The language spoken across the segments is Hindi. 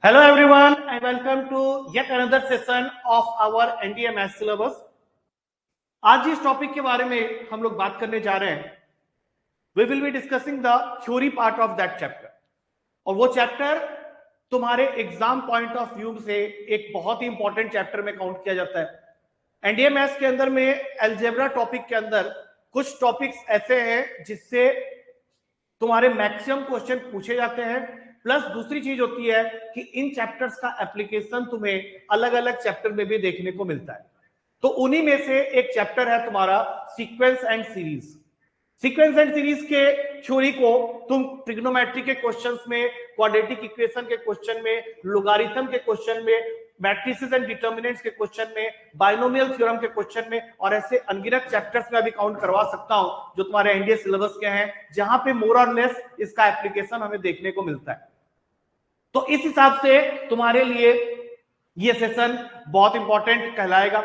Hello everyone and welcome to yet another session of our NDA Math syllabus. आज जिस टॉपिक के बारे में हम लोग बात करने जा रहे हैं, we will be discussing the theory part of that chapter. और वो चैप्टर तुम्हारे एग्जाम पॉइंट ऑफ व्यू से एक बहुत ही इंपॉर्टेंट चैप्टर में काउंट किया जाता है। एनडीए मैथ्स के अंदर में एल्जेब्रा टॉपिक के अंदर कुछ टॉपिक्स ऐसे हैं जिससे तुम्हारे मैक्सिमम क्वेश्चन पूछे जाते हैं, प्लस दूसरी चीज होती है कि इन चैप्टर्स का एप्लीकेशन तुम्हें अलग अलग चैप्टर में भी देखने को मिलता है। तो उन्हीं में से एक चैप्टर है तुम्हारा sequence and series. Sequence and series के थ्योरी को तुम ट्रिग्नोमेट्री के क्वेश्चंस में, क्वाड्रेटिक इक्वेशन के क्वेश्चन में, लोगारिथम के क्वेश्चन में, मैट्रिसेस एंड डिटर्मिनेंट्स के क्वेश्चन में, बाइनोमियल थ्योरम के क्वेश्चन में और ऐसे अनगिनत चैप्टर्स में अभी काउंट करवा सकता हूं जो तुम्हारे एनडीए सिलेबस के हैं, जहां पे मोर और लेस इसका एप्लीकेशन हमें देखने को मिलता है। तो इस हिसाब से तुम्हारे लिए ये सेशन बहुत इंपॉर्टेंट कहलाएगा,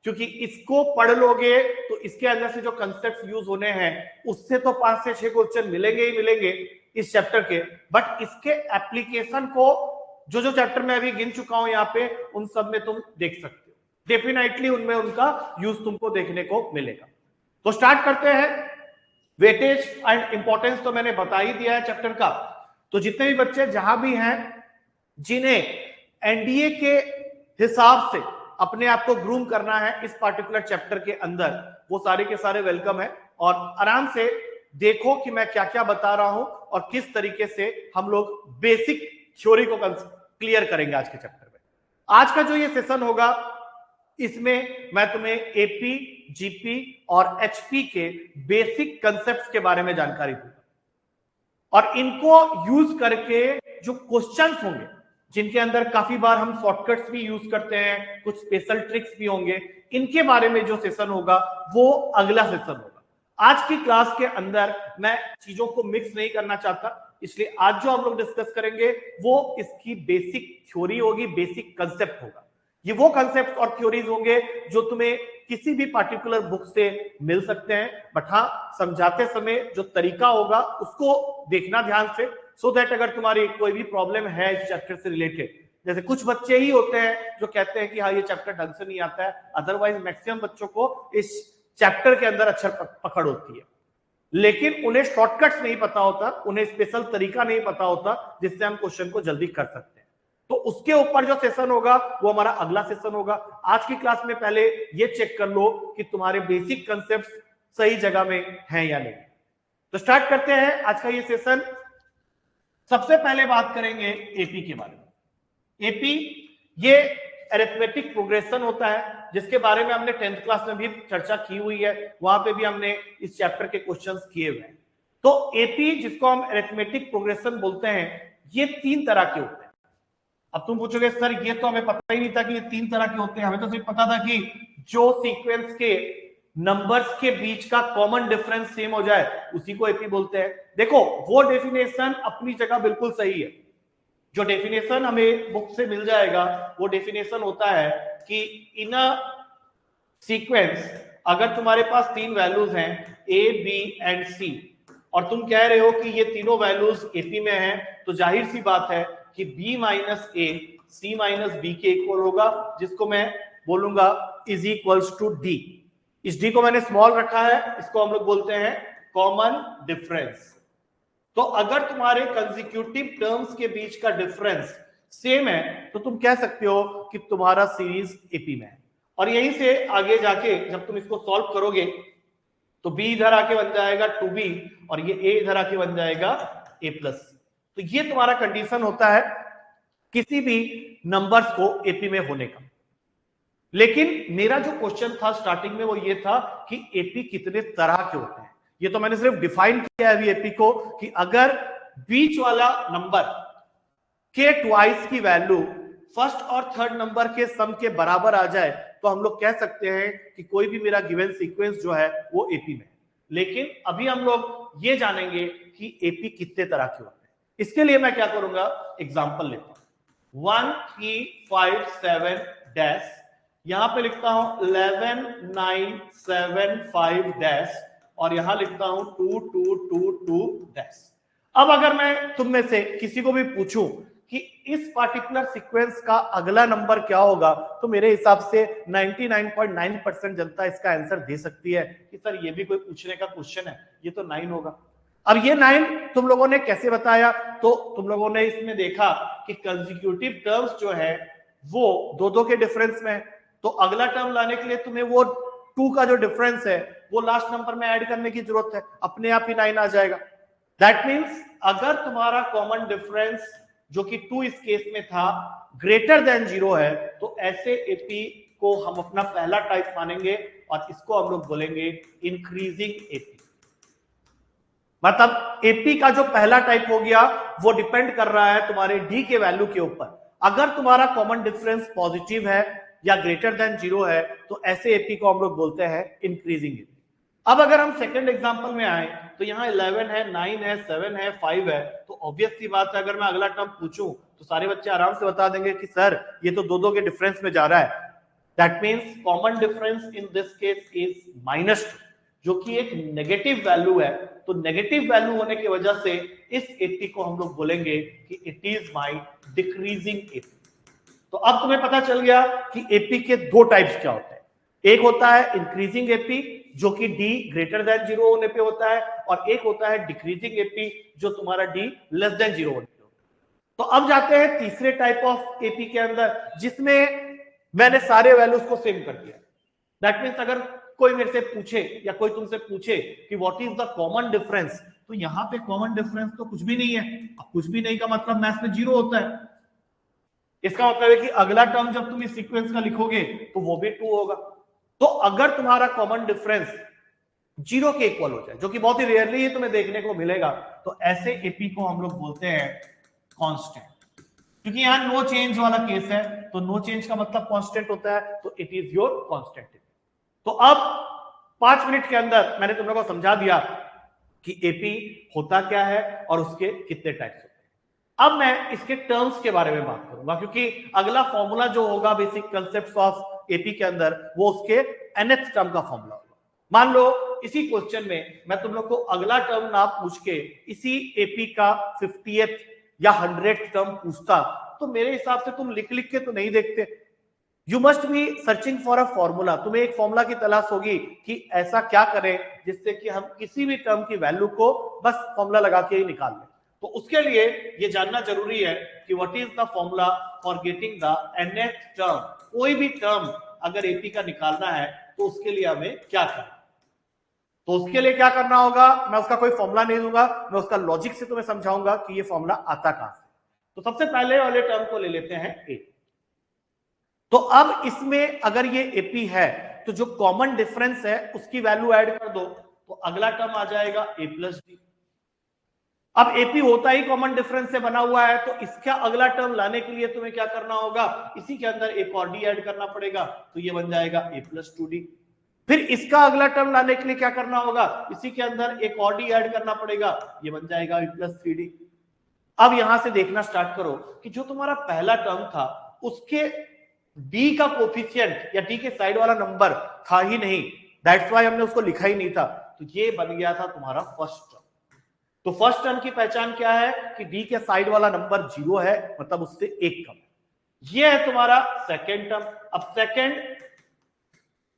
क्योंकि इसको पढ़ लोगे तो इसके अंदर से जो कंसेप्ट यूज होने हैं उससे तो 5 से 6 क्वेश्चन मिलेंगे ही मिलेंगे इस चैप्टर के, बट इसके एप्लीकेशन को जो जो चैप्टर में अभी गिन चुका हूं यहाँ पे उन सब में तुम देख सकते हो। डेफिनेटली उनमें उनका यूज तुमको देखने को मिलेगा। तो स्टार्ट करते हैं। वेटेज एंड इंपॉर्टेंस तो मैंने बता ही दिया है चैप्टर का। तो जितने भी बच्चे जहां भी हैं जिन्हें एनडीए के हिसाब से अपने आप को ग्रूम करना है इस पार्टिकुलर चैप्टर के अंदर, वो सारे के सारे वेलकम है। और आराम से देखो कि मैं क्या क्या बता रहा हूं और किस तरीके से हम लोग बेसिक थ्योरी को क्लियर करेंगे आज के चैप्टर में। आज का जो ये सेशन होगा इसमें मैं तुम्हें एपी, जीपी और एचपी के बेसिक कंसेप्ट्स के बारे में जानकारी दूंगा और इनको यूज करके जो क्वेश्चंस होंगे, जिनके अंदर काफी बार हम शॉर्टकट्स भी यूज करते हैं, कुछ स्पेशल ट्रिक्स भी होंगे, इनके बारे में जो सेशन होगा वो अगला सेशन होगा। आज की क्लास के अंदर मैं चीजों को मिक्स नहीं करना चाहता, इसलिए आज जो हम लोग डिस्कस करेंगे वो इसकी बेसिक थ्योरी होगी, बेसिक कंसेप्ट होगा। ये वो कंसेप्ट और थ्योरीज होंगे जो तुम्हें किसी भी पार्टिकुलर बुक से मिल सकते हैं, बट हाँ समझाते समय जो तरीका होगा उसको देखना ध्यान से, सो दैट अगर तुम्हारी कोई भी प्रॉब्लम है इस चैप्टर से रिलेटेड, जैसे कुछ बच्चे ही होते हैं जो कहते हैं कि हाँ ये चैप्टर ढंग से नहीं आता है, अदरवाइज मैक्सिमम बच्चों को इस चैप्टर के अंदर अक्षर पकड़ होती है, लेकिन उन्हें शॉर्टकट्स नहीं पता होता, उन्हें स्पेशल तरीका नहीं पता होता जिससे हम क्वेश्चन को जल्दी कर सकते हैं। तो उसके ऊपर जो सेशन होगा वो हमारा अगला सेशन होगा। आज की क्लास में पहले ये चेक कर लो कि तुम्हारे बेसिक कंसेप्ट सही जगह में हैं या नहीं। तो स्टार्ट करते हैं आज का ये सेशन। सबसे पहले बात करेंगे एपी के बारे में। एपी ये अरिथमेटिक प्रोग्रेशन होता है, जिसके बारे में हमने 10th क्लास में भी चर्चा की हुई है, वहां पे भी हमने इस चैप्टर के क्वेश्चंस किए हुए हैं। तो एपी जिसको हम अरिथमेटिक प्रोग्रेशन बोलते हैं, ये 3 तरह के होते हैं। अब तुम पूछोगे सर ये तो हमें पता ही नहीं था कि ये 3 तरह के होते हैं, हमें तो सिर्फ पता था कि जो सीक्वेंस के नंबर्स के बीच का कॉमन डिफरेंस सेम हो जाए उसी को एपी बोलते हैं। देखो वो डेफिनेशन अपनी जगह बिल्कुल सही है। जो डेफिनेशन हमें बुक से मिल जाएगा वो डेफिनेशन होता है कि इन अ सीक्वेंस अगर तुम्हारे पास 3 वैल्यूज हैं ए, बी एंड सी, और तुम कह रहे हो कि ये तीनों वैल्यूज एपी में हैं, तो जाहिर सी बात है कि b माइनस ए सी माइनस बी के इक्वल होगा, जिसको मैं बोलूंगा इज इक्वल्स टू डी। इस डी को मैंने स्मॉल रखा है, इसको हम लोग बोलते हैं कॉमन डिफरेंस। तो अगर तुम्हारे कंसेक्यूटिव टर्म्स के बीच का डिफरेंस सेम है तो तुम कह सकते हो कि तुम्हारा सीरीज एपी में है। और यहीं से आगे जाके जब तुम इसको सॉल्व करोगे तो b इधर आके बन जाएगा 2b और ये a इधर आके बन जाएगा a प्लस। तो ये तुम्हारा कंडीशन होता है किसी भी नंबर्स को एपी में होने का। लेकिन मेरा जो क्वेश्चन था स्टार्टिंग में वो ये था कि एपी कितने तरह के होते हैं। ये तो मैंने सिर्फ डिफाइन किया है अभी एपी को कि अगर बीच वाला नंबर के ट्वाइस की वैल्यू फर्स्ट और थर्ड नंबर के सम के बराबर आ जाए तो हम लोग कह सकते हैं कि कोई भी मेरा गिवन सीक्वेंस जो है वो एपी में। लेकिन अभी हम लोग ये जानेंगे कि एपी कितने तरह के होते हैं। इसके लिए मैं क्या करूंगा, एग्जांपल लेता हूं 1 3 5 7 डैश, यहां पे लिखता हूं 11 9 7 5 डैश और यहां लिखता हूं 2 2 2 2 डैश। अब अगर मैं तुम में से किसी को भी पूछूं कि इस पार्टिकुलर सीक्वेंस का अगला नंबर क्या होगा, तो मेरे हिसाब से 99.9% जनता इसका आंसर दे सकती है कि सर ये भी कोई पूछने का क्वेश्चन है, ये तो 9 होगा। अब ये 9 तुम लोगों ने कैसे बताया, तो तुम लोगों ने इसमें देखा कि कंसेक्यूटिव टर्म्स जो है वो दो दो के डिफरेंस में है, तो अगला टर्म लाने के लिए तुम्हें वो 2 का जो डिफरेंस है वो लास्ट नंबर में ऐड करने की जरूरत है, अपने आप ही 9 आ जाएगा। दैट मीन्स अगर तुम्हारा कॉमन डिफरेंस जो कि 2 इस केस में था ग्रेटर देन 0 है, तो ऐसे एपी को हम अपना पहला टाइप मानेंगे और इसको हम लोग बोलेंगे इंक्रीजिंग एपी। मतलब एपी का जो पहला टाइप हो गया वो डिपेंड कर रहा है तुम्हारे डी के वैल्यू के ऊपर। अगर तुम्हारा कॉमन डिफरेंस पॉजिटिव है या ग्रेटर देन 0 है, तो ऐसे एपी को हम लोग बोलते हैं इंक्रीजिंग एपी। अब अगर हम सेकंड एग्जांपल में आए, तो यहाँ 11 है, 9 है, 7 है, 5 है, तो ऑब्वियस सी बात है अगर मैं अगला टर्म पूछूं तो सारे बच्चे आराम से बता देंगे कि सर ये तो दो के डिफरेंस में जा रहा है। That means common difference in this case is -2, जो कि एक नेगेटिव वैल्यू है। तो नेगेटिव वैल्यू होने की वजह से इस एपी को हम लोग बोलेंगे कि it is my decreasing AP. तो अब तुम्हें पता चल गया कि एपी के दो टाइप्स क्या होते हैं। एक होता है इंक्रीजिंग एपी जो कि डी ग्रेटर देन 0 होने पे होता है, और एक होता है डिक्रीजिंग एपी जो तुम्हारा डी लेस देन 0 होने पे होता है। तो अब जाते हैं तीसरे टाइप ऑफ एपी के अंदर, जिसमें मैंने सारे वैल्यूज को सेम कर दिया। दैट मीन्स अगर कोई मेरे से पूछे या कोई तुमसे पूछे कि what is the common difference, तो यहां पे कॉमन डिफरेंस तो कुछ भी नहीं है। अब कुछ भी नहीं का मतलब मैथ्स में 0 होता है। इसका मतलब है कि अगला टर्म जब तुम इस सीक्वेंस का लिखोगे तो वो भी 2 होगा। तो अगर तुम्हारा कॉमन डिफरेंस 0 के इक्वल हो जाए, जो कि बहुत ही रेयरली ही तुम्हें देखने को मिलेगा, तो ऐसे एपी को हम लोग बोलते हैं कांस्टेंट। क्योंकि यहां नो चेंज वाला केस है, तो नो चेंज का मतलब कांस्टेंट होता है, तो इट इज योर कांस्टेंट। तो अब 5 मिनट के अंदर मैंने तुम लोगों को समझा दिया कि एपी होता क्या है और उसके कितने टाइप्स होते हैं। अब मैं इसके टर्म्स के बारे में बात करूंगा, क्योंकि अगला फॉर्मूला जो होगा बेसिक कंसेप्ट ऑफ एपी के अंदर वो उसके nth टर्म का फॉर्मूला होगा। मान लो इसी क्वेश्चन में मैं तुम लोग को अगला टर्म ना पूछ के इसी एपी का 50th या 100th टर्म पूछता, तो मेरे हिसाब से तुम लिख लिख के तो नहीं देखते। You must be searching for a formula. तुम्हें एक फॉर्मूला की तलाश होगी कि ऐसा क्या करें जिससे कि हम किसी भी टर्म की वैल्यू को बस फॉर्मूला लगा के ही निकाल लें। तो उसके लिए ये जानना जरूरी है कि what is the formula for getting the nth term. कोई भी टर्म अगर एपी का निकालना है तो उसके लिए हमें क्या करना, तो उसके लिए क्या करना होगा, मैं उसका कोई फॉर्मूला नहीं दूंगा, मैं उसका लॉजिक से तुम्हें समझाऊंगा कि ये फॉर्मूला आता कहां से। तो सबसे पहले वाले टर्म को ले लेते हैं ए। तो अब इसमें अगर ये एपी है तो जो कॉमन डिफरेंस है उसकी वैल्यू ऐड कर दो, तो अगला टर्म आ जाएगा ए प्लस डी। अब एपी होता ही कॉमन डिफरेंस से बना हुआ है, तो इसका अगला टर्म लाने के लिए तुम्हें क्या करना होगा, इसी के अंदर एक और डी ऐड करना पड़ेगा, तो ये बन जाएगा ए प्लस 2d। फिर इसका अगला टर्म लाने के लिए क्या करना होगा, इसी के अंदर एक और डी ऐड करना पड़ेगा, ये बन जाएगा ए प्लस 3d। अब यहां से देखना स्टार्ट करो कि जो तुम्हारा पहला टर्म था उसके डी का कोफिशिएंट या डी के साइड वाला नंबर था ही नहीं, दैट्स व्हाई हमने उसको लिखा ही नहीं था, तो ये बन गया था तुम्हारा फर्स्ट टर्म। तो फर्स्ट टर्म की पहचान क्या है कि डी के साइड वाला नंबर 0 है, मतलब उससे एक कम। ये है तुम्हारा सेकेंड टर्म। अब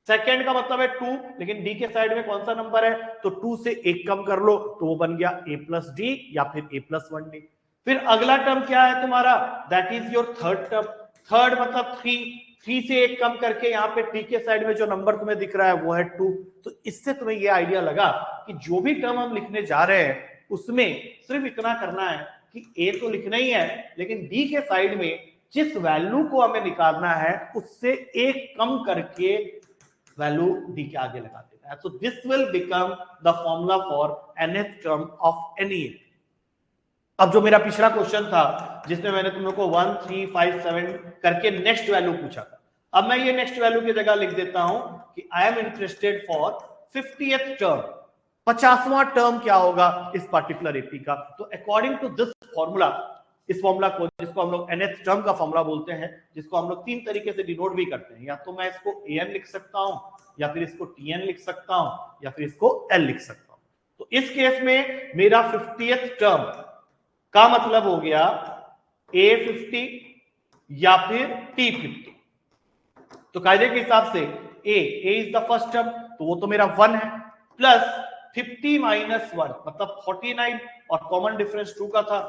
सेकेंड का मतलब है 2, लेकिन डी के साइड में कौन सा नंबर है, तो 2 से एक कम कर लो, तो वो बन गया ए प्लस डी या फिर ए प्लस 1d। फिर अगला टर्म क्या है तुम्हारा, that is your third term. Third मतलब 3 से एक कम करके यहाँ पे टी के साइड में जो नंबर तुम्हें दिख रहा है वो है 2। तो इससे तुम्हें ये आइडिया लगा कि जो भी टर्म हम लिखने जा रहे हैं उसमें सिर्फ इतना करना है कि ए तो लिखना ही है, लेकिन डी के साइड में जिस वैल्यू को हमें निकालना है उससे एक कम करके वैल्यू डी के आगे लगा देना है। So this will become the formula for nth term of any AP. अब जो मेरा पिछला क्वेश्चन था जिसमें मैंने तुम लोग को 1 3 5 7 करके नेक्स्ट वैल्यू पूछा था, अब मैं ये नेक्स्ट वैल्यू की जगह लिख देता हूं कि I am interested for 50th term. 50वां टर्म क्या होगा इस पर्टिकुलर एपी का। तो अकॉर्डिंग टू दिस फॉर्मूला, इस फॉर्मूला को जिसको हम लोग nth टर्म का फॉर्मूला बोलते हैं, जिसको हम लोग 3 तरीके से डिनोट भी करते हैं, या तो मैं इसको an लिख सकता हूं, या फिर इसको tn लिख सकता हूं, या फिर इसको l लिख सकता हूं। तो इस केस में मेरा 50th टर्म का मतलब हो गया A50 या फिर T50। तो कायदे के हिसाब से A is the first term, तो वो तो मेरा 1 है, प्लस 50 माइनस 1 मतलब 49, और कॉमन डिफरेंस 2 का था,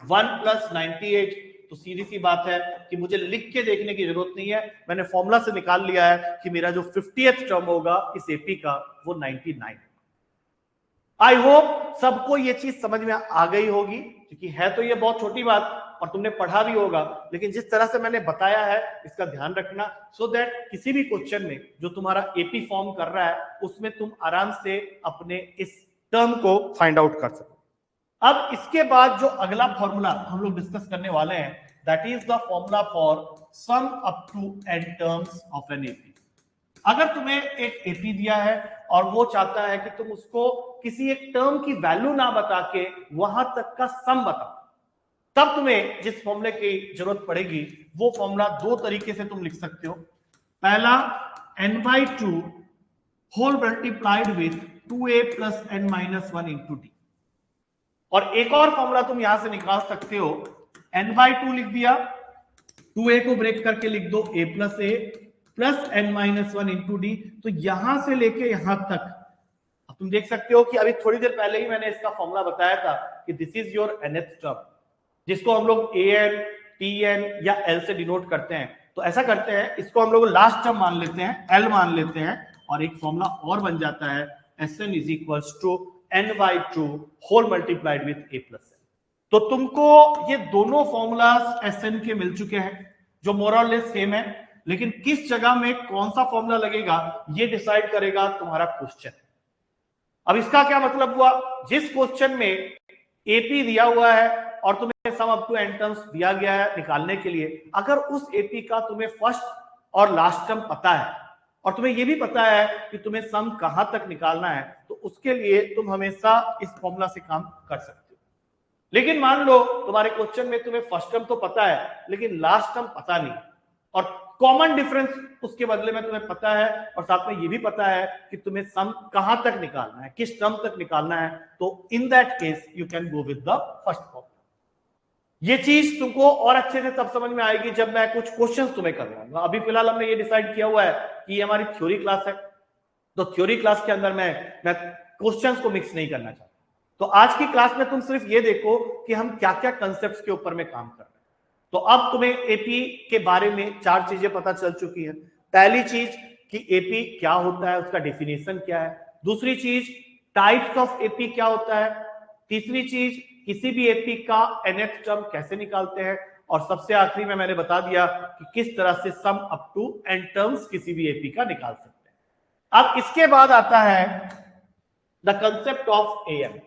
1 प्लस 98। तो सीधी सी बात है कि मुझे लिख के देखने की जरूरत नहीं है, मैंने फॉर्मूला से निकाल लिया है कि मेरा जो 50th टर्म होगा इस एपी का वो 99। आई होप सबको ये चीज समझ में आ गई होगी, क्योंकि है तो ये बहुत छोटी बात और तुमने पढ़ा भी होगा, लेकिन जिस तरह से मैंने बताया है इसका ध्यान रखना, सो दैट किसी भी क्वेश्चन में जो तुम्हारा एपी फॉर्म कर रहा है उसमें तुम आराम से अपने इस टर्म को फाइंड आउट कर सको। अब इसके बाद जो अगला फॉर्मूला हम लोग डिस्कस करने वाले हैं, that is the formula for sum up to n terms of an AP. अगर तुम्हें एक एपी दिया है और वो चाहता है कि तुम उसको किसी एक टर्म की वैल्यू ना बता के वहां तक का सम बताओ, तब तुम्हें जिस फॉर्मूले की जरूरत पड़ेगी वो फॉर्मूला दो तरीके से तुम लिख सकते हो। पहला n/2 whole multiplied with 2a plus n minus 1 into d, और एक और फॉर्मूला तुम यहां से निकाल सकते हो, n/2 लिख दिया, 2a को ब्रेक करके लिख दो a plus a plus n minus 1 into D. तो यहां से लेके यहां तक अब तुम देख सकते हो कि अभी थोड़ी देर पहले ही मैंने इसका फॉर्मूला बताया था कि this is your nth term, जिसको हम लोग an, tn या l से डिनोट करते हैं। तो ऐसा करते हैं, इसको हम लोग लास्ट टर्म मान लेते हैं, l मान लेते हैं, और एक फॉर्मूला और बन जाता है Sn is equals to n/2 whole multiplied with a plus n। तो तुमको ये दोनों फॉर्मूलाज Sn के मिल चुके हैं जो मोर और लेस सेम है, लेकिन किस जगह में कौन सा फॉर्मूला लगेगा ये डिसाइड करेगा तुम्हारा क्वेश्चन। अब इसका क्या मतलब हुआ, जिस क्वेश्चन में एपी दिया हुआ है और तुम्हें sum up to n terms दिया गया है निकालने के लिए, अगर उस एपी का तुम्हें फर्स्ट और लास्ट टर्म पता है और तुम्हें यह भी पता है कि तुम्हें सम कहां तक निकालना है, तो उसके लिए तुम हमेशा इस फॉर्मूला से काम कर सकते हो। लेकिन मान लो तुम्हारे क्वेश्चन में तुम्हें फर्स्ट टर्म तो पता है लेकिन लास्ट टर्म पता नहीं, और कॉमन डिफरेंस उसके बदले में तुम्हें पता है और साथ में ये भी पता है कि तुम्हें सम कहां तक निकालना है, किस टर्म तक निकालना है, तो in that case you can go with the first formula. ये चीज तुमको और अच्छे से तब समझ में आएगी जब मैं कुछ क्वेश्चंस तुम्हें करवाऊंगा। अभी फिलहाल हमने ये डिसाइड किया हुआ है कि ये हमारी थ्योरी क्लास है, तो थ्योरी क्लास के अंदर मैं क्वेश्चंस को मिक्स नहीं करना चाहता। तो आज की क्लास में तुम सिर्फ ये देखो कि हम क्या क्या कंसेप्ट्स के ऊपर में काम कर रहे हैं। तो अब तुम्हें एपी के बारे में चार चीजें पता चल चुकी हैं। पहली चीज कि एपी क्या होता है, उसका डेफिनेशन क्या है। दूसरी चीज टाइप्स ऑफ एपी क्या होता है। तीसरी चीज किसी भी एपी का nth टर्म कैसे निकालते हैं, और सबसे आखिरी में मैंने बता दिया कि किस तरह से sum up to n terms किसी भी एपी का निकाल सकते हैं। अब इसके बाद आता है द कंसेप्ट ऑफ एएम।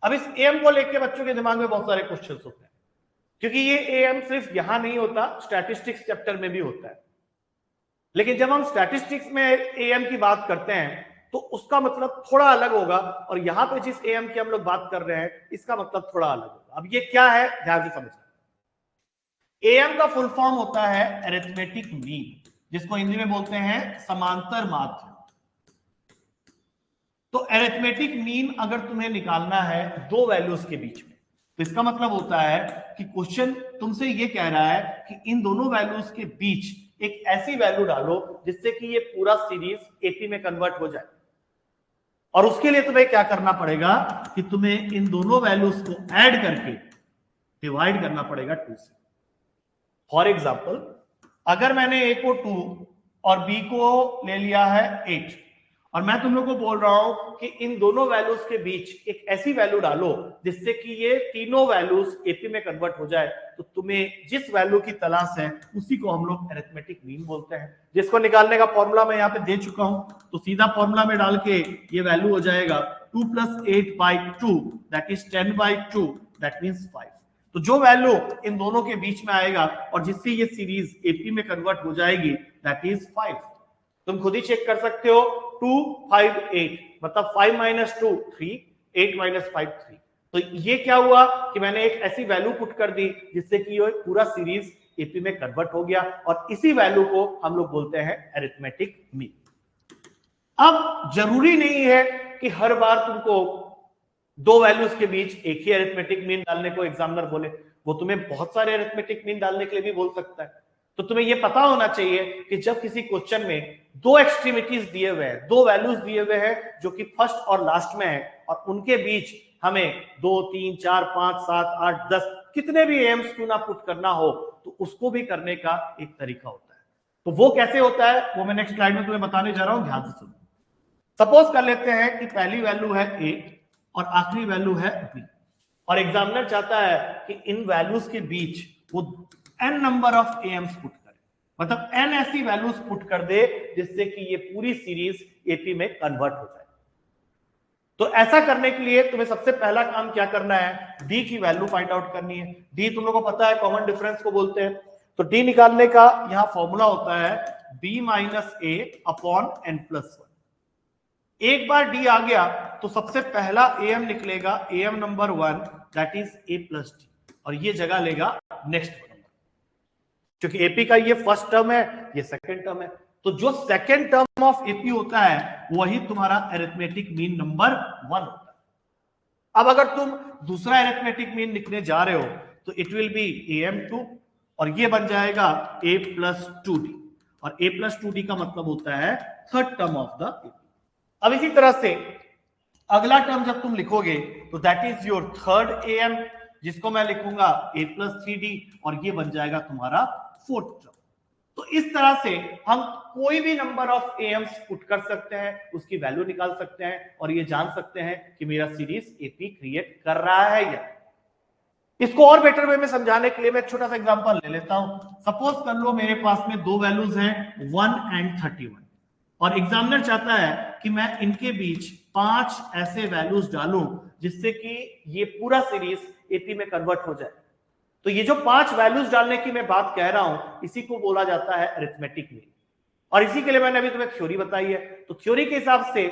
अब इस एएम को लेकर बच्चों के दिमाग में बहुत सारे क्वेश्चन होते हैं, क्योंकि ये एएम सिर्फ यहां नहीं होता, स्टैटिस्टिक्स चैप्टर में भी होता है। लेकिन जब हम स्टैटिस्टिक्स में एएम की बात करते हैं तो उसका मतलब थोड़ा अलग होगा, और यहां पे जिस एएम की हम लोग बात कर रहे हैं इसका मतलब थोड़ा अलग होगा। अब ये क्या है, ध्यान से समझना। एएम का फुल फॉर्म होता है अरिथमेटिक मीन, जिसको हिंदी में बोलते हैं समांतर माध्य। तो अरिथमेटिक मीन अगर तुम्हें निकालना है दो वैल्यूज के बीच में, तो इसका मतलब होता है कि क्वेश्चन तुमसे ये कह रहा है कि इन दोनों वैल्यूज के बीच एक ऐसी वैल्यू डालो जिससे कि ये पूरा सीरीज एपी में कन्वर्ट हो जाए, और उसके लिए तुम्हें क्या करना पड़ेगा कि तुम्हें इन दोनों वैल्यूज को ऐड करके डिवाइड करना पड़ेगा 2 से। फॉर एग्जाम्पल, अगर मैंने ए को 2 और बी को ले लिया है 8, और मैं तुम लोग को बोल रहा हूं कि इन दोनों वैल्यूज के बीच एक ऐसी वैल्यू डालो जिससे कि ये तीनों वैल्यूज एपी में कन्वर्ट हो जाए, तो तुम्हें जिस वैल्यू की तलाश है उसी को हम लोग अरिथमेटिक मीन बोलते हैं, जिसको निकालने का फॉर्मूला मैं यहाँ पे दे चुका हूं। तो सीधा फॉर्मूला में डाल के ये वैल्यू हो जाएगा 2 + 8/2 दैट इज 10/2 दैट मीन्स 5। तो जो वैल्यू इन दोनों के बीच में आएगा और जिससे ये सीरीज एपी में कन्वर्ट हो जाएगी दैट इज 5। तुम खुद ही चेक कर सकते हो, 2, 5, 8 मतलब 5 - 2 3, 8 - 5 3। तो ये क्या हुआ कि मैंने एक ऐसी वैल्यू पुट कर दी जिससे कि ये पूरा सीरीज एपी में कन्वर्ट हो गया, और इसी वैल्यू को हम लोग बोलते हैं अरिथमेटिक मीन। अब जरूरी नहीं है कि हर बार तुमको दो वैल्यूज के बीच एक ही अरिथमेटिक मीन डालने को एग्जामिनर बोले, वो तुम्हें बहुत सारे अरिथमेटिक मीन डालने के लिए भी बोल सकता है। तो तुम्हें ये पता होना चाहिए कि जब किसी क्वेश्चन में दो एक्सट्रीमिटीज दिए हुए हैं, दो वैल्यूज दिए हुए हैं जो कि फर्स्ट और लास्ट में है, और उनके बीच हमें 2 3 4 5 7 8 10 कितने भी एम्स क्यों ना पुट करना हो, तो उसको भी करने का एक तरीका होता है। तो वो कैसे होता है वो मैं नेक्स्ट स्लाइड में तुम्हें बताने जा रहा हूं, ध्यान से सुनो। सपोज कर लेते हैं कि पहली वैल्यू है ए और आखिरी वैल्यू है बी, और एग्जामिनर चाहता है कि इन वैल्यूज के बीच वो n number of AIIMS put करे, मतलब n ऐसी वैल्यूज पुट कर दे जिससे कि ये पूरी सीरीज एपी में कन्वर्ट हो जाए। तो ऐसा करने के लिए तुम्हें सबसे पहला काम क्या करना है, d की वैल्यू फाइंड आउट करनी है। d तुम लोगों को पता है कॉमन डिफरेंस को बोलते हैं, तो d निकालने का यहां फॉर्मूला होता है b माइनस ए अपॉन n प्लस 1। एक बार d आ गया तो सबसे पहला am निकलेगा, am number 1 that is a plus d, और ये जगह लेगा नेक्स्ट नंबर, क्योंकि एपी का ये फर्स्ट टर्म है, ये सेकंड टर्म है, तो जो सेकंड टर्म ऑफ एपी होता है वही तुम्हारा अरिथमेटिक मीन नंबर 1 होता है। अब अगर तुम दूसरा अरिथमेटिक मीन लिखने जा रहे हो तो इट विल बी am2, और ये बन जाएगा a प्लस 2d, और a प्लस 2d का मतलब होता है third term of the AP. अब इसी तरह से अगला टर्म जब तुम लिखोगे तो that is your third am, जिसको मैं लिखूंगा a प्लस 3d, और ये बन जाएगा तुम्हारा फोर्थ टर्म। तो इस तरह से हम कोई भी नंबर ऑफ एम्स पुट कर सकते हैं, उसकी वैल्यू निकाल सकते हैं, और ये जान सकते हैं कि मेरा सीरीज एपी क्रिएट कर रहा है या। इसको और बेटर वे में समझाने के लिए मैं एक छोटा सा एग्जांपल ले लेता हूं। सपोज कर लो मेरे पास में दो वैल्यूज हैं 1 एंड 31, और एग्जामिनर चाहता है कि मैं इनके बीच 5 ऐसे वैल्यूज डालूं जिससे कि ये पूरा सीरीज एपी में कन्वर्ट हो जाए। तो ये जो 5 वैल्यूज डालने की मैं बात कह रहा हूं, इसी को बोला जाता है अरिथमेटिक मीन, और इसी के लिए मैंने अभी तुम्हें थ्योरी बताई है। तो थ्योरी के हिसाब से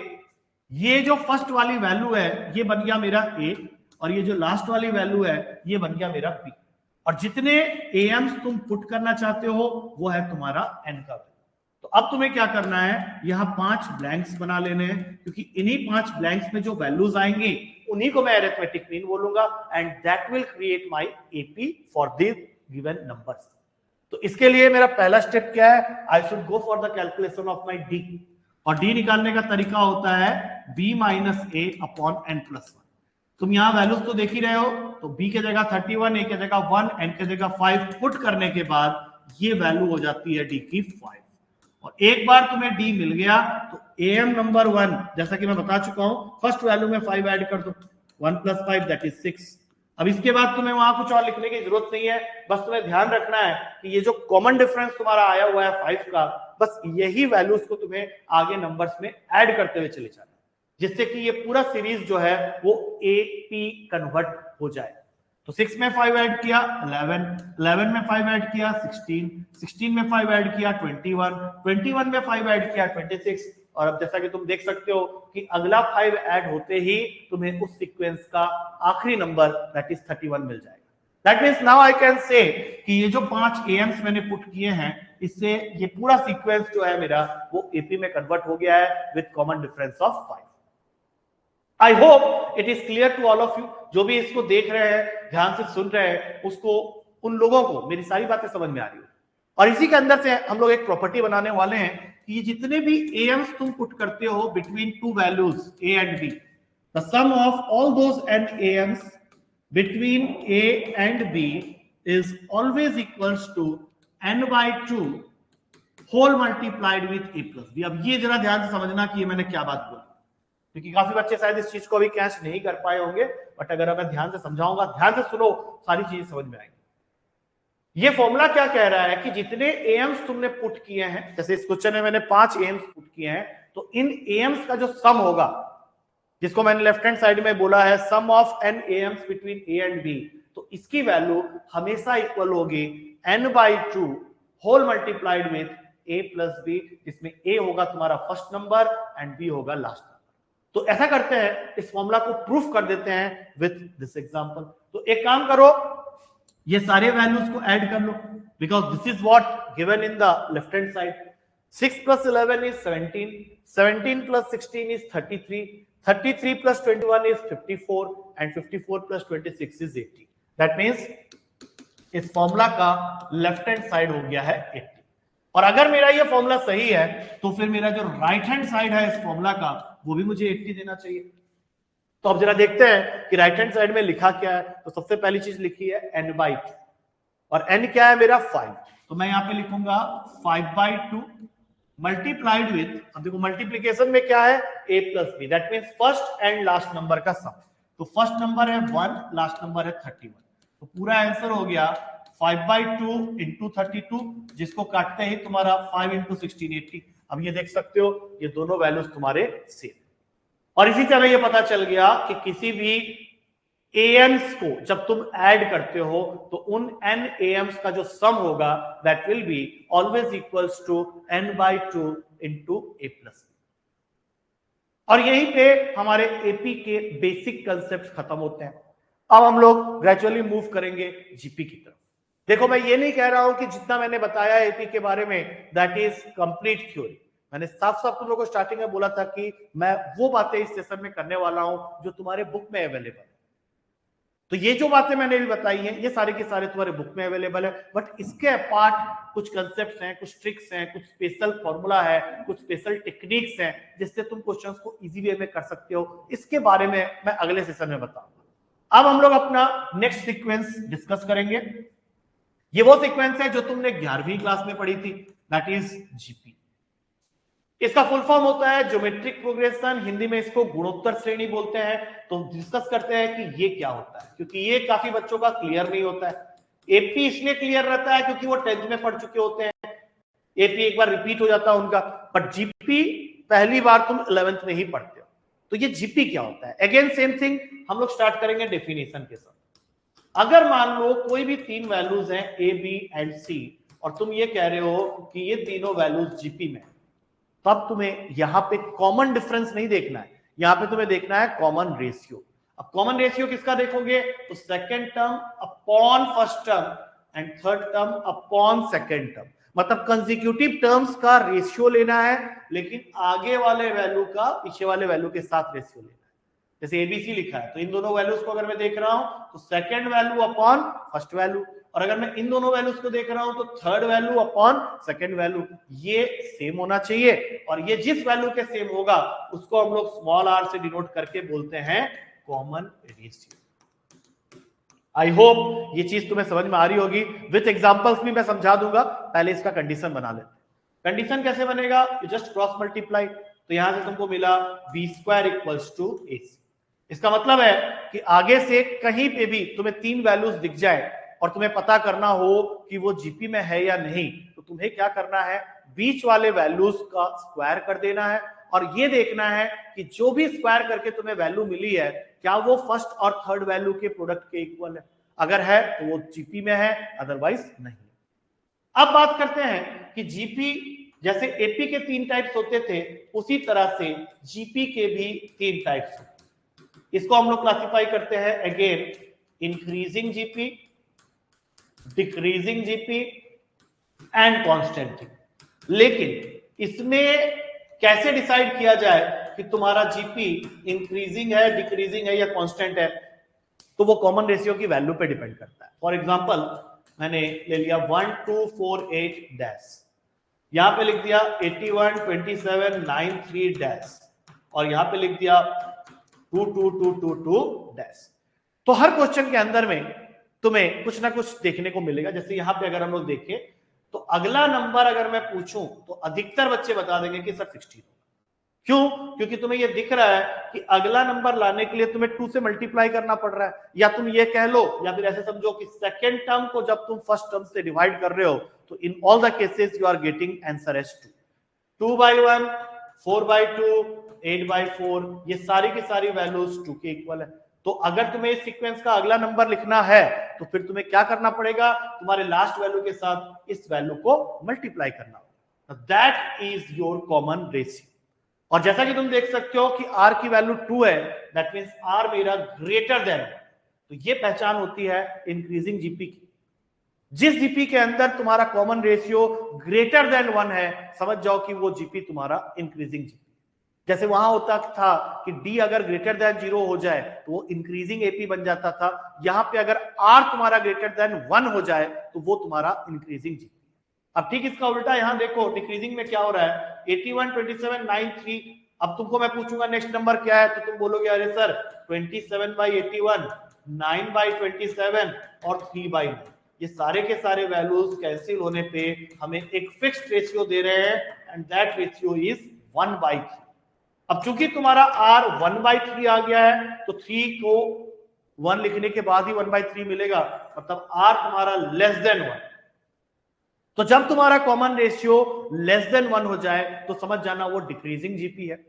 ये जो फर्स्ट वाली वैल्यू है ये बन गया मेरा ए, और ये जो लास्ट वाली वैल्यू है ये बन गया मेरा बी, और जितने एम्स तुम पुट करना चाहते हो वो है तुम्हारा एन का। तो अब तुम्हें क्या करना है, यहां 5 ब्लैंक्स बना लेने हैं, क्योंकि इन्हीं 5 ब्लैंक्स में जो वैल्यूज आएंगी उन्हीं को मैं अरिथमेटिक मीन बोलूंगा, and that will create my AP for this given numbers. तो इसके लिए मेरा पहला स्टेप क्या है, I should go for the calculation of my D, और डी निकालने का तरीका होता है b माइनस ए अपॉन n प्लस 1। तुम यहां वैल्यूज तो देख ही रहे हो, तो b के जगह 31, a के जगह 1, n के जगह 5 पुट करने के बाद ये वैल्यू हो जाती है d की 5। और एक बार तुम्हें d मिल गया तो am नंबर 1, जैसा कि मैं बता चुका हूं, फर्स्ट वैल्यू में 5 ऐड कर दो, 1 प्लस 5 दैट इज 6। अब इसके बाद तुम्हें वहां कुछ और लिखने की जरूरत नहीं है, बस तुम्हें ध्यान रखना है कि ये जो कॉमन डिफरेंस तुम्हारा आया हुआ है 5 का, बस यही वैल्यूज को तुम्हें आगे नंबर्स में ऐड करते हुए चले जाना, जिससे कि ये पूरा सीरीज जो है वो एपी कन्वर्ट हो जाए। तो 6 में 5 ऐड किया 11, 11 में 5 ऐड किया 16, 16 में 5 ऐड किया 21, 21 में 5 ऐड किया 26, और अब जैसा कि तुम देख सकते हो कि अगला 5 ऐड होते ही तुम्हें उस सीक्वेंस का आखिरी नंबर दैट इज 31 मिल जाएगा। That means now I can say कि ये जो 5 एम्स मैंने पुट किए हैं, इससे ये पूरा सीक्वेंस जो है मेरा वो एपी में कन्वर्ट हो गया है with common difference of 5। I hope it is clear to all of you. जो भी इसको देख रहे हैं, ध्यान से सुन रहे हैं, उसको, उन लोगों को मेरी सारी बातें समझ में आ रही है। और इसी के अंदर से हम लोग एक प्रॉपर्टी बनाने वाले हैं कि ये जितने भी एम्स तुम पुट करते हो between two values A and B, the sum of all those n AMs between A and B is always equals to n/2 whole multiplied with A plus B. अब ये जरा ध्यान से समझना कि ये मैंने क्या बात बोली, क्योंकि काफी बच्चे शायद इस चीज को अभी कैच नहीं कर पाए होंगे, बट अगर मैं ध्यान से समझाऊंगा, ध्यान से सुनो, सारी चीजें समझ में आएंगी। ये फॉर्मूला क्या कह रहा है कि जितने एम्स तुमने पुट किए हैं, जैसे इस क्वेश्चन में मैंने 5 एम्स पुट किए हैं, तो इन एम्स का जो सम होगा, जिसको मैंने लेफ्ट हैंड साइड में बोला है sum of n terms between A and B, तो इसकी वैल्यू हमेशा इक्वल होगी n/2 whole multiplied with a plus B, जिसमें a होगा तुम्हारा फर्स्ट नंबर एंड b होगा लास्ट नंबर। तो ऐसा करते हैं, इस फॉर्मूला को प्रूफ कर देते हैं विथ दिस एग्जांपल। तो एक काम करो, ये सारे वैल्यूज को ऐड कर लो, because this is what given in the left hand side. 6 plus 11 is 17, 17 plus 16 is 33, 33 plus 21 is 54 and 54 plus 26 is 80. That means इस फॉर्मूला का लेफ्ट हैंड साइड हो गया है 80। और अगर मेरा ये फॉर्मूला सही है तो फिर मेरा जो राइट हैंड साइड है इस फॉर्मूला का वो भी मुझे 80 देना चाहिए। तो अब जरा देखते हैं कि राइट हैंड साइड में लिखा क्या है। तो सबसे पहली चीज लिखी है n/2 और n क्या है मेरा 5। तो मैं यहां पे लिखूंगा 5/2 मल्टीप्लाइड विथ, अब देखो मल्टीप्लीकेशन में क्या है a plus b, that means first and last number का सम। तो फर्स्ट नंबर है 1, लास्ट नंबर है 31। तो पूरा आंसर हो गया 5/2 इंटू 32, जिसको काटते ही तुम्हारा 5 इंटू 16 80। अब ये देख सकते हो ये दोनों वैल्यूज तुम्हारे सेम। और इसी तरह ये पता चल गया कि किसी भी एम्स को जब तुम ऐड करते हो तो उन n एम्स का जो सम होगा that will be always equals to n/2 into a plus. और यहीं पे हमारे एपी के बेसिक कंसेप्ट खत्म होते हैं। अब हम लोग ग्रेजुअली मूव करेंगे जीपी की तरफ। देखो मैं ये नहीं कह रहा हूं कि जितना मैंने बताया एपी के बारे में दैट इज कंप्लीट थ्योरी। मैंने साफ साफ तुम लोगों को स्टार्टिंग में बोला था कि मैं वो बातें इस सेशन में करने वाला हूं जो तुम्हारे बुक में अवेलेबल है। तो ये जो बातें मैंने भी बताई हैं ये सारे के सारे तुम्हारे बुक में अवेलेबल है, बट इसके अपार्ट कुछ कंसेप्ट्स हैं, कुछ ट्रिक्स हैं, कुछ स्पेशल फॉर्मूला है, कुछ स्पेशल टेक्निक्स हैं जिससे तुम क्वेश्चंस को इजी वे में कर सकते हो। इसके बारे में मैं अगले सेशन में बताऊंगा। अब हम लोग अपना नेक्स्ट सीक्वेंस डिस्कस करेंगे। ये वो सीक्वेंस है जो तुमने 11वीं क्लास में पढ़ी थी, दैट इज जीपी। इसका फुल फॉर्म होता है ज्योमेट्रिक प्रोग्रेशन, हिंदी में इसको गुणोत्तर श्रेणी बोलते हैं। तो डिस्कस करते हैं कि ये क्या होता है, क्योंकि ये काफी बच्चों का क्लियर नहीं होता है। एपी इसलिए क्लियर रहता है क्योंकि वो 10th में पढ़ चुके होते हैं, एपी एक बार रिपीट हो जाता है उनका, बट जीपी पहली बार तुम 11th में ही पढ़ते हो। तो ये जीपी क्या होता है, अगेन सेम थिंग, हम लोग स्टार्ट करेंगे डेफिनेशन के साथ। अगर मान लो कोई भी 3 वैल्यूज हैं ए बी एंड सी और तुम ये कह रहे हो कि ये तीनों वैल्यूज जीपी में, तब तुम्हें यहां पे कॉमन डिफरेंस नहीं देखना है, यहां पे तुम्हें देखना है कॉमन रेशियो। अब कॉमन रेशियो किसका देखोगे, तो second term upon first term and third term upon second term, मतलब कंसेक्यूटिव टर्म्स का रेशियो लेना है, लेकिन आगे वाले वैल्यू का पीछे वाले वैल्यू के साथ रेशियो लेना है। जैसे एबीसी लिखा है तो इन दोनों वैल्यूज को अगर मैं देख रहा हूं तो second value upon first value, और अगर मैं इन दोनों वैल्यूज को देख रहा हूं तो third value upon second value, ये सेम होना चाहिए। और ये जिस वैल्यू के सेम होगा उसको हम लोग स्मॉल आर से डिनोट करके बोलते हैं कॉमन रेशियो। आई होप ये चीज तुम्हें समझ में आ रही होगी। विथ एग्जांपल्स भी मैं समझा दूंगा, पहले इसका कंडीशन बना लेते हैं। कंडीशन कैसे बनेगा, जस्ट क्रॉस मल्टीप्लाई। तो यहां से तुमको मिला b² इक्वल्स टू ac। इसका मतलब है कि आगे से कहीं पे भी तुम्हें 3 वैल्यूज दिख जाए और तुम्हें पता करना हो कि वो जीपी में है या नहीं, तो तुम्हें क्या करना है, बीच वाले वैल्यूज का स्क्वायर कर देना है और ये देखना है कि जो भी स्क्वायर करके तुम्हें वैल्यू मिली है क्या वो फर्स्ट और थर्ड वैल्यू के प्रोडक्ट के इक्वल है। अगर है तो वो जीपी में है, अदरवाइज नहीं। अब बात करते हैं कि जीपी जैसे एपी के 3 टाइप्स होते थे उसी तरह से जीपी के भी 3 टाइप्स होते हैं। इसको हम लोग क्लासिफाई करते हैं again increasing GP, decreasing GP and constant GP. लेकिन इसमें कैसे डिसाइड किया जाए कि तुम्हारा जीपी इंक्रीजिंग है, डिक्रीजिंग है या कांस्टेंट है, तो वो कॉमन रेशियो की वैल्यू पे डिपेंड करता है। फॉर एग्जांपल मैंने ले लिया 1 2 4 8 डैश, यहां पे लिख दिया 81 27 93 डैश, और यहां पे लिख दिया 2 2 2 2 2 डैश। तो हर क्वेश्चन के अंदर में तुम्हें कुछ ना कुछ देखने को मिलेगा। जैसे यहां पे अगर हम लोग देखें तो अगला नंबर अगर मैं पूछूं तो अधिकतर बच्चे बता देंगे कि सर 16। क्यों, क्योंकि तुम्हें ये दिख रहा है कि अगला नंबर लाने के लिए तुम्हें 2 से मल्टीप्लाई करना पड़ रहा है, या तुम ये कह लो या फिर ऐसे समझो कि सेकंड टर्म को जब तुम फर्स्ट टर्म से डिवाइड कर रहे हो तो in all the cases you are getting answer as 2/1 4/2 8/4, ये सारी की सारी वैल्यूज 2 के इक्वल है। तो अगर तुम्हें इस सीक्वेंस का अगला नंबर लिखना है तो फिर तुम्हें क्या करना पड़ेगा, तुम्हारे लास्ट वैल्यू के साथ इस वैल्यू को मल्टीप्लाई करना होगा। That is your common ratio. और जैसा कि तुम देख सकते हो कि r की वैल्यू 2 है, दैट मींस r मेरा ग्रेटर देन, तो ये पहचान होती है इंक्रीजिंग जीपी की। जिस जीपी के अंदर तुम्हारा कॉमन रेशियो ग्रेटर देन 1 है, समझ जाओ कि वो जीपी तुम्हारा इंक्रीजिंग जीपी। जैसे वहां होता था कि डी अगर ग्रेटर देन 0 हो जाए तो वो इंक्रीजिंग एपी बन जाता था, यहां पे अगर आर तुम्हारा ग्रेटर देन 1 हो जाए तो वो तुम्हारा इंक्रीजिंग जीपी। अब ठीक इसका उल्टा यहां देखो डिक्रीजिंग में क्या हो रहा है, 81 27 93। अब तुमको मैं पूछूंगा नेक्स्ट नंबर क्या है तो तुम बोलोगे अरे सर 27/81, 9/27 और 3/9। ये सारे के सारे वैल्यूज कैंसिल होने पे हमें एक फिक्स्ड रेशियो दे रहे हैं एंड दैट रेशियो इज 1/3। अब चूंकि तुम्हारा r 1/3 आ गया है तो 3 को 1 लिखने के बाद ही 1/3 मिलेगा, मतलब r तुम्हारा लेस देन 1। तो जब तुम्हारा कॉमन रेशियो लेस देन 1 हो जाए तो समझ जाना वो डिक्रीजिंग जीपी है।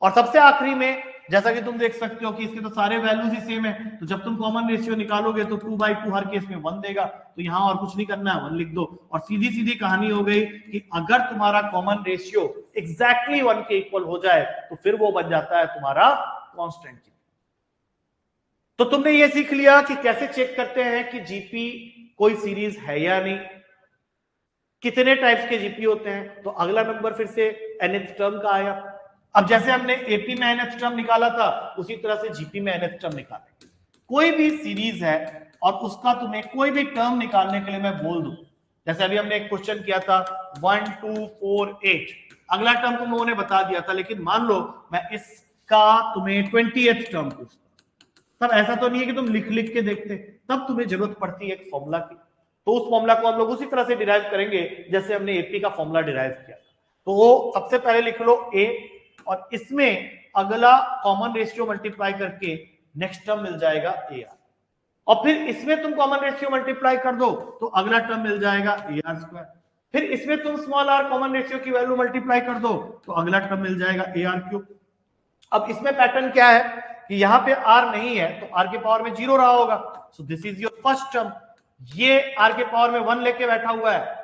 और सबसे आखिरी में जैसा कि तुम देख सकते हो कि इसके तो सारे वैल्यूज ही सेम है, तो जब तुम कॉमन रेशियो निकालोगे तो 2/2 हर केस में 1 देगा, तो यहां और कुछ नहीं करना है, 1 लिख दो और सीधी सीधी कहानी हो गई कि अगर तुम्हारा कॉमन रेशियो एग्जैक्टली 1 के इक्वल हो जाए तो फिर वो बन जाता है तुम्हारा कांस्टेंट जीपी। तो तुमने ये सीख लिया कि कैसे चेक करते हैं कि जीपी कोई सीरीज है या नहीं, कितने टाइप्स के जीपी होते हैं। तो अगला नंबर फिर से nth टर्म का आया। अब जैसे हमने एपी में nth टर्म निकाला था उसी तरह से जीपी में nth टर्म निकालेंगे। कोई भी सीरीज है और उसका तुम्हें कोई भी टर्म निकालने के लिए मैं बोल दूं, जैसे अभी हमने एक क्वेश्चन किया था 1 2 4 8, अगला टर्म तुम लोगों ने बता दिया था, लेकिन मान लो मैं इसका तुम्हें 20th टर्म पूछता, तब ऐसा तो नहीं है कि तुम लिख लिख के देखते, तब तुम्हें जरूरत पड़ती है एक फॉर्मूला की। तो उस फॉर्मूला को हम लोग उसी तरह से डिराइव करेंगे जैसे हमने एपी का फॉर्मूला डिराइव किया। तो वो सबसे पहले लिख लो ए और इसमें अगला कॉमन रेशियो मल्टीप्लाई करके नेक्स्ट टर्म मिल जाएगा ए आर, और फिर इसमें तुम कॉमन रेशियो मल्टीप्लाई कर दो तो अगला टर्म मिल जाएगा ए आर स्क्वायर, फिर इसमें तुम स्मॉल आर कॉमन रेशियो की वैल्यू मल्टीप्लाई कर दो तो अगला टर्म मिल जाएगा ए आर क्यूब। अब इसमें पैटर्न क्या है कि यहां पे r नहीं है तो r के पावर में 0 रहा होगा, so this is your first term. ये r के पावर में 1 लेके बैठा हुआ है,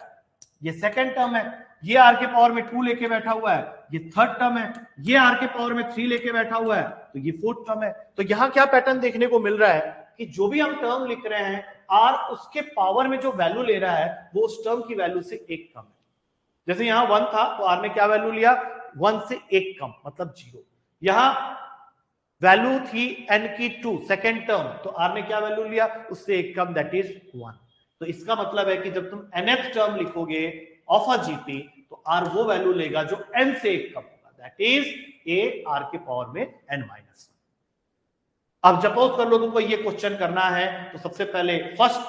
ये सेकंड टर्म है। ये r के पावर में 2 लेके बैठा हुआ है, ये थर्ड टर्म है। ये r के पावर में 3 लेके बैठा हुआ है तो ये फोर्थ टर्म है। तो यहां क्या पैटर्न देखने को मिल रहा है कि जो भी हम टर्म लिख रहे हैं r उसके पावर में जो वैल्यू ले रहा है वो उस टर्म की वैल्यू से एक कम है। जैसे यहां 1 था तो r ने क्या वैल्यू लिया, 1 से एक कम मतलब 0। यहां वैल्यू थी n की 2 सेकेंड टर्म, तो r ने क्या वैल्यू लिया, उससे एक कम, दैट इज 1। तो इसका मतलब है कि जब तुम nth टर्म लिखोगे ऑफ अ जीपी तो r वो वैल्यू लेगा जो n से एक कम होगा, दैट इज a r के पावर में n माइनस। अब सपोज कर लो तुमको ये क्वेश्चन करना है तो सबसे पहले फर्स्ट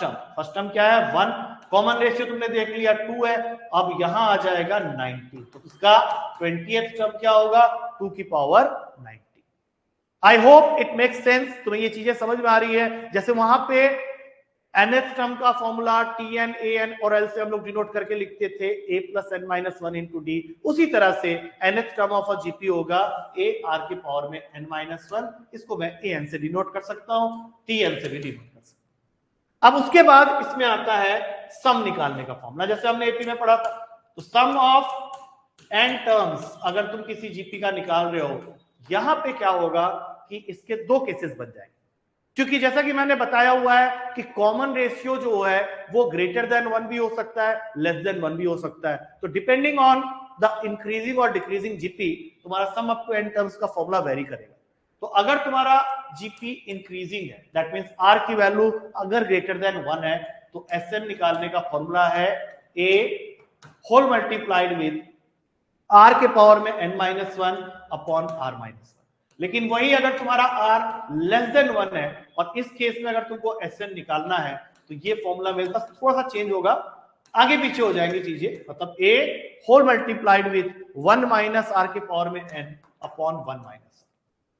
टर्म क्या है 1, कॉमन रेशियो तुमने देख लिया 2 है, अब यहां आ जाएगा 90, तो इसका 20th टर्म क्या होगा 2 की power 90। I hope it makes sense, तुम्हें ये चीजें समझ में आ रही है। जैसे वहां पे nth टर्म का फॉर्मूला tn an और l से हम लोग डिनोट करके लिखते थे a + n - 1 × d, उसी तरह से nth term of a GP होगा a r के पावर में n - 1, इसको मैं an से डिनोट कर सकता हूं, tn से भी डिनोट कर सकता हूं। अब उसके बाद इसमें आता है सम निकालने का फॉर्मूला, जैसे हमने एपी में पढ़ा था। तो सम ऑफ n टर्म्स अगर तुम किसी जीपी का निकाल रहे हो, यहां पे क्या होगा कि इसके दो केसेस बन जाएंगे, क्योंकि जैसा कि मैंने बताया हुआ है कि कॉमन रेशियो जो है वो ग्रेटर देन 1 भी हो सकता है, लेस देन 1 भी हो सकता है। तो डिपेंडिंग ऑन द इंक्रीजिंग और डिक्रीजिंग जीपी तुम्हारा sum up to n terms का फॉर्मूला वेरी करेगा। तो अगर तुम्हारा जीपी इंक्रीजिंग है, दैट मींस r की वैल्यू अगर ग्रेटर देन 1 है तो sn निकालने का फॉर्मूला है a whole multiplied with r के पावर में n - 1 अपॉन r - 1। लेकिन वही अगर तुम्हारा r लेस देन 1 है और इस केस में अगर तुमको sn निकालना है तो ये फॉर्मूला मेरे पास थोड़ा सा चेंज होगा, आगे पीछे हो जाएंगी चीजें, मतलब a whole multiplied with 1 minus r के पावर में n अपॉन 1 माइनस।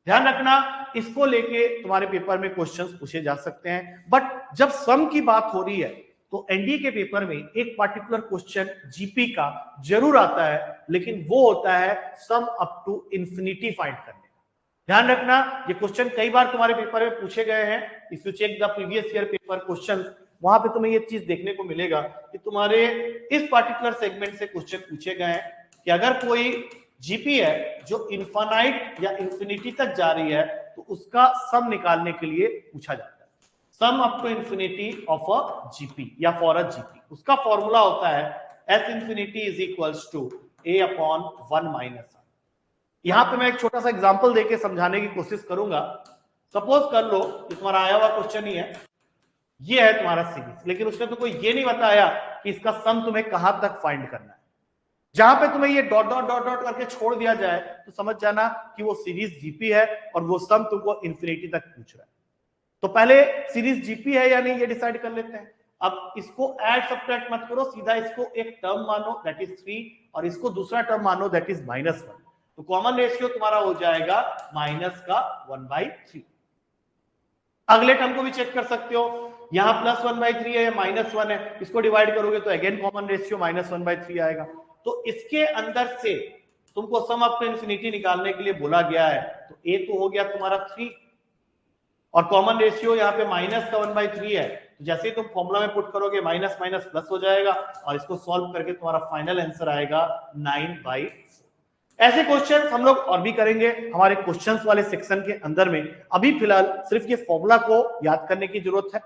ध्यान रखना इसको लेके तुम्हारे पेपर में क्वेश्चंस पूछे जा सकते हैं, बट जब सम की बात हो रही है तो एनडीए के पेपर में एक पार्टिकुलर क्वेश्चन जीपी का जरूर आता है, लेकिन वो होता है sum up to infinity find करने। ध्यान रखना ये क्वेश्चन कई बार तुम्हारे पेपर में पूछे गए हैं। If you check the previous year paper question, वहां पे तुम्हें ये चीज देखने को मिलेगा कि तुम्हारे इस पार्टिकुलर सेगमेंट से क्वेश्चन पूछे गए हैं कि अगर कोई जीपी है जो इनफाइनाइट या इंफिनिटी तक जा रही है तो उसका सम निकालने के लिए पूछा जाता है। Sum up to infinity of a GP या फॉर अ जीपी, उसका फॉर्मूला होता है s infinity is equals to a upon 1 minus r। यहां पे मैं एक छोटा सा एग्जांपल देके समझाने की कोशिश करूंगा। सपोज कर लो कि तुम्हारा आया हुआ क्वेश्चन ही है, ये है तुम्हारा सीरीज, लेकिन उसने तुमको ये नहीं बताया कि इसका सम तुम्हें कहां तक फाइंड करना है। जहां पे तुम्हें ये डॉट डॉट डॉट डॉट करके छोड़ दिया जाए तो समझ जाना कि वो सीरीज जीपी है और वो सम तुमको इंफिनिटी तक पूछ रहा है। तो पहले सीरीज जीपी है या नहीं ये डिसाइड कर लेते हैं। अब इसको ऐड सब्ट्रैक्ट मत करो, सीधा इसको एक टर्म मानो दैट इज 3 और इसको दूसरा टर्म मानो दैट इज -1। तो कॉमन रेशियो तुम्हारा हो जाएगा माइनस का 1/3। अगले टर्म को भी चेक कर सकते हो, यहां +1/3 है या -1 है, इसको डिवाइड करोगे तो अगेन कॉमन रेशियो -1/3 आएगा। तो इसके अंदर से तुमको सम अप टू इंफिनिटी निकालने के लिए बोला गया है। तो ए तो हो गया तुम्हारा 3 और कॉमन रेशियो यहाँ पे माइनस का 1/3 है। तो जैसे ही तुम फॉर्मूला में पुट करोगे माइनस माइनस प्लस हो जाएगा और इसको सॉल्व करके तुम्हारा फाइनल आंसर आएगा 9/4। ऐसे क्वेश्चंस हम लोग और भी करेंगे हमारे क्वेश्चंस वाले सेक्शन के अंदर में। अभी फिलहाल सिर्फ ये फॉर्मूला को याद करने की जरूरत है।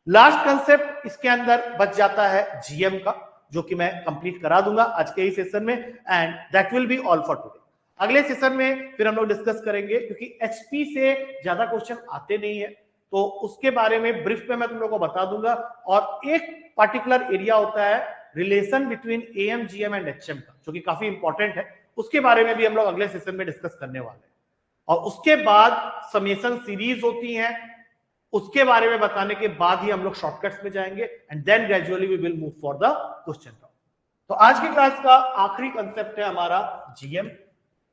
लास्ट कंसेप्ट इसके अंदर बच जाता है जीएम का, जो कि मैं कंप्लीट करा दूंगा आज के ही सेशन में, and that will be all for today. अगले सेशन में फिर हम लोग डिस्कस करेंगे, क्योंकि एचपी से ज्यादा क्वेश्चन आते नहीं है तो उसके बारे में ब्रीफ में मैं तुम लोगों को बता दूंगा। और एक पर्टिकुलर एरिया होता है relation between am GM and HM का, जो कि काफी इंपॉर्टेंट है, उसके बारे में भी हम लोग अगले सेशन में डिस्कस करने वाले हैं। और उसके बाद समेशन सीरीज होती है, उसके बारे में बताने के बाद ही हम लोग शॉर्टकट्स में जाएंगे and then gradually we will move for the question round. तो आज की क्लास का आखिरी कंसेप्ट है हमारा जीएम।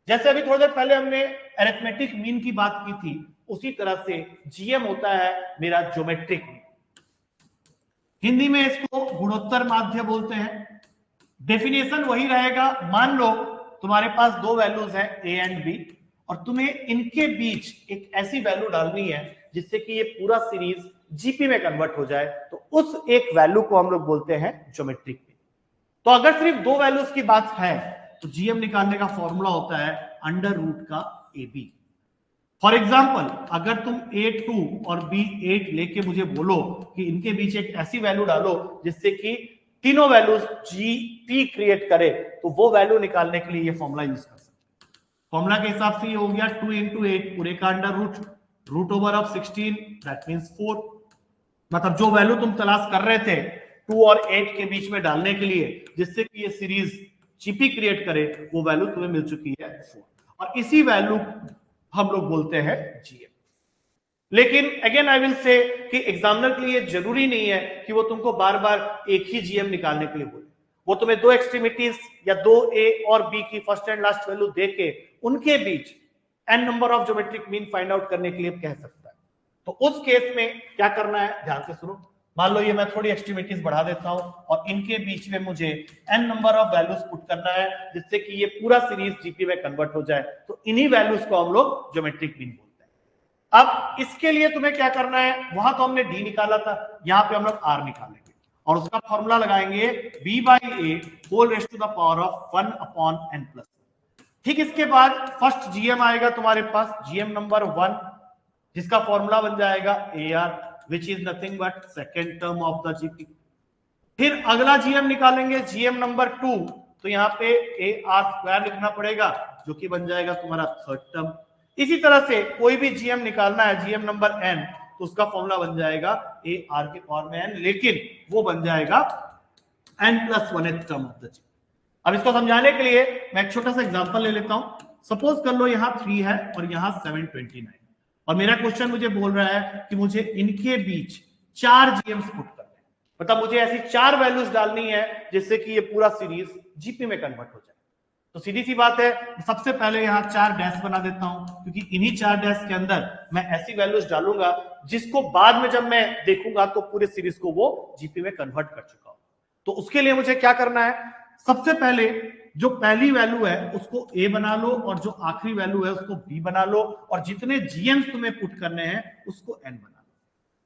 जैसे अभी थोड़ी देर पहले हमने अरिथमेटिक मीन की बात की थी, उसी तरह से जीएम होता है मेरा ज्योमेट्रिक मीन। हिंदी में इसको गुणोत्तर माध्य बोलते हैं। डेफिनेशन वही रहेगा, मान लो तुम्हारे पास दो वैल्यूज हैं ए एंड बी और तुम्हें इनके बीच एक ऐसी वैल्यू डालनी है जिससे कि ये पूरा सीरीज जीपी में कन्वर्ट हो जाए, तो उस एक वैल्यू को हम लोग बोलते हैं ज्योमेट्रिक मीन। तो अगर सिर्फ दो वैल्यूज की बात है तो जीएम निकालने का फॉर्मूला होता है अंडर रूट का ए बी। फॉर एग्जाम्पल अगर तुम A2 और B8 लेके मुझे बोलो कि इनके बीच एक ऐसी वैल्यू डालो जिससे कि तीनों वैल्यूज GP क्रिएट करे, तो वो वैल्यू निकालने के लिए ये फॉर्मूला यूज कर सकते हैं। फॉर्मूला के हिसाब से ये हो गया 2 × 8 पूरे का under root over of 16 that means 4। मतलब जो वैल्यू तुम तलाश कर रहे थे 2 और 8 के बीच में डालने के लिए जिससे कि ये सीरीज जीपी क्रिएट करे, वो वैल्यू तुम्हें मिल चुकी है 4 और इसी वैल्यू हम लोग बोलते हैं जीएम। लेकिन अगेन आई विल से कि एग्जामिनर के लिए जरूरी नहीं है कि वो तुमको बार बार एक ही जीएम निकालने के लिए बोले। वो तुम्हें दो एक्सट्रीमिटीज या दो ए और बी की फर्स्ट एंड लास्ट वैल्यू देके उनके बीच N number of geometric mean find out करने के लिए कह सकता है। तो उस केस में क्या करना है, ध्यान से सुनो। मान लो ये मैं थोड़ी एक्सट्रीमिटीज बढ़ा देता हूं और इनके बीच में मुझे n number of values put करना है जिससे कि ये पूरा सीरीज जीपी में कन्वर्ट हो जाए, तो इन्हीं वैल्यूज को हम लोग ज्योमेट्रिक मीन बोलते हैं। अब इसके लिए तुम्हें क्या करना है, वहां तो हमने डी निकाला था, यहां पे हम लोग आर निकालेंगे और उसका फॉर्मूला लगाएंगे b/a whole raise to the power of 1/n+। ठीक इसके बाद फर्स्ट जीएम आएगा तुम्हारे पास, जीएम नंबर 1, जिसका फॉर्मूला बन जाएगा AR which is nothing but second term of the GP। फिर अगला जीएम निकालेंगे जीएम नंबर 2, तो यहाँ पे AR² लिखना पड़ेगा जो कि बन जाएगा तुम्हारा थर्ड टर्म। इसी तरह से कोई भी जीएम निकालना है जीएम नंबर n, तो उसका फॉर्मूला बन जाएगा AR के पावर में n, लेकिन वो बन जाएगा n+1th term of the GP। अब इसको समझाने के लिए मैं एक छोटा सा एग्जांपल ले लेता हूं। सपोज कर लो यहाँ 3 है और यहाँ 729 और मेरा क्वेश्चन मुझे बोल रहा है कि मुझे इनके बीच 4 जीएम्स पुट करने हैं। मतलब मुझे ऐसी 4 वैल्यूज डालनी है जिससे कि ये पूरा सीरीज जीपी में कन्वर्ट हो जाए। तो सीधी सी बात है, सबसे पहले यहाँ 4 डैश बना देता हूं, क्योंकि इन्हीं 4 डैश के अंदर मैं ऐसी वैल्यूज डालूंगा जिसको बाद में जब मैं देखूंगा तो पूरे सीरीज को वो जीपी में कन्वर्ट कर चुका हूं। तो उसके लिए मुझे क्या करना है, सबसे पहले जो पहली वैल्यू है उसको ए बना लो और जो आखिरी वैल्यू है उसको बी बना लो और जितने जीएम्स तुम्हें पुट करने हैं उसको एन बना लो,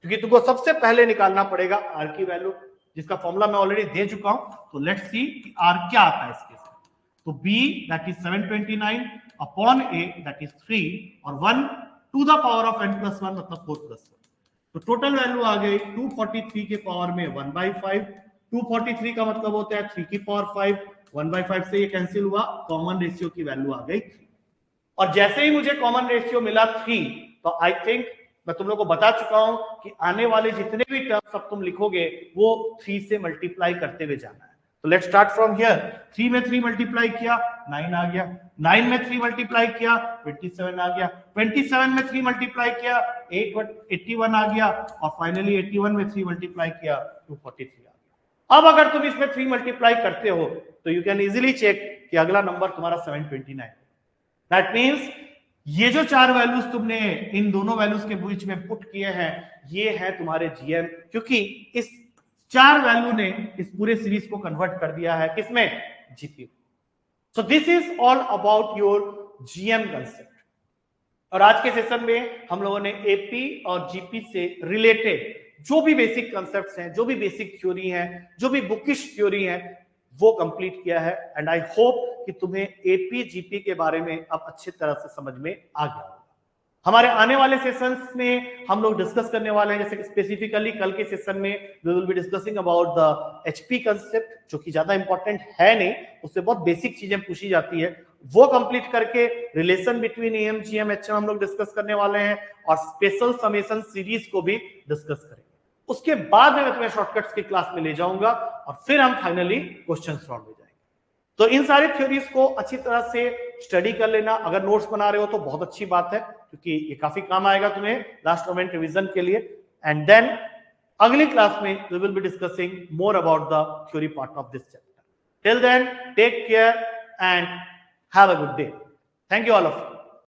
क्योंकि तुमको सबसे पहले निकालना पड़ेगा आर की वैल्यू, जिसका फॉर्मूला मैं ऑलरेडी दे चुका हूं। तो लेट्स सी कि आर क्या आता है इसके साथ। तो B that is 729 upon A that is 3 और 1 to the power of n+1 मतलब 4+1। तो टोटल वैल्यू आ गई 243 के पावर में 1/5। 243 का मतलब होता है 3 की पावर 5, 1/5 से ये कैंसिल हुआ, कॉमन रेशियो की वैल्यू आ गई 3। और जैसे ही मुझे कॉमन रेशियो मिला 3, तो आई थिंक मैं तुम लोगों को बता चुका हूं कि आने वाले जितने भी टर्म्स अब तुम लिखोगे वो 3 से मल्टीप्लाई करते हुए जाना है। तो लेट्स स्टार्ट फ्रॉम हियर। 3 में 3 मल्टीप्लाई किया 9 आ गया, 9 में 3 मल्टीप्लाई किया 27 आ गया, 27 में 3 मल्टीप्लाई किया 81 आ गया, और फाइनली 81 में 3 मल्टीप्लाई किया 243 आ गया। अब अगर तुम इसमें 3 मल्टीप्लाई करते हो तो यू कैन इजीली चेक कि अगला नंबर तुम्हारा 729। दैट मीन्स ये जो 4 वैल्यूज तुमने इन दोनों वैल्यूज के बीच में पुट किए हैं, ये है तुम्हारे जीएम, क्योंकि इस 4 वैल्यू ने इस पूरे सीरीज को कन्वर्ट कर दिया है किसमें, GP. So this is all about your GM concept. और आज के सेशन में हम लोगों ने एपी और जीपी से रिलेटेड जो भी बेसिक कंसेप्ट्स हैं, जो भी बेसिक थ्योरी हैं, जो भी बुकिश थ्योरी हैं, वो कंप्लीट किया है। एंड आई होप कि तुम्हें एपी जीपी के बारे में अब अच्छी तरह से समझ में आ गया होगा। हमारे आने वाले सेशंस में हम लोग डिस्कस करने वाले हैं, जैसे स्पेसिफिकली कल के सेशन में we will be discussing about the HP concept, जो कि ज्यादा इंपॉर्टेंट है नहीं, उससे बहुत बेसिक चीजें पूछी जाती है। वो कंप्लीट करके relation between am GM HM हम लोग डिस्कस करने वाले हैं, और स्पेशल समेशन सीरीज को भी डिस्कस करेंगे। उसके बाद में मैं तुम्हें शॉर्टकट्स की क्लास में ले जाऊंगा, और फिर हम फाइनली क्वेश्चन राउंड में जाएंगे। तो इन सारी थ्योरीज को अच्छी तरह से स्टडी कर लेना। अगर नोट्स बना रहे हो तो बहुत अच्छी बात है, क्योंकि ये काफी काम आएगा तुम्हें लास्ट मोमेंट रिवीजन के लिए। एंड देन अगली क्लास में we will be discussing more about the theory part of this chapter. Till then take care and have a good day. Thank you all of you.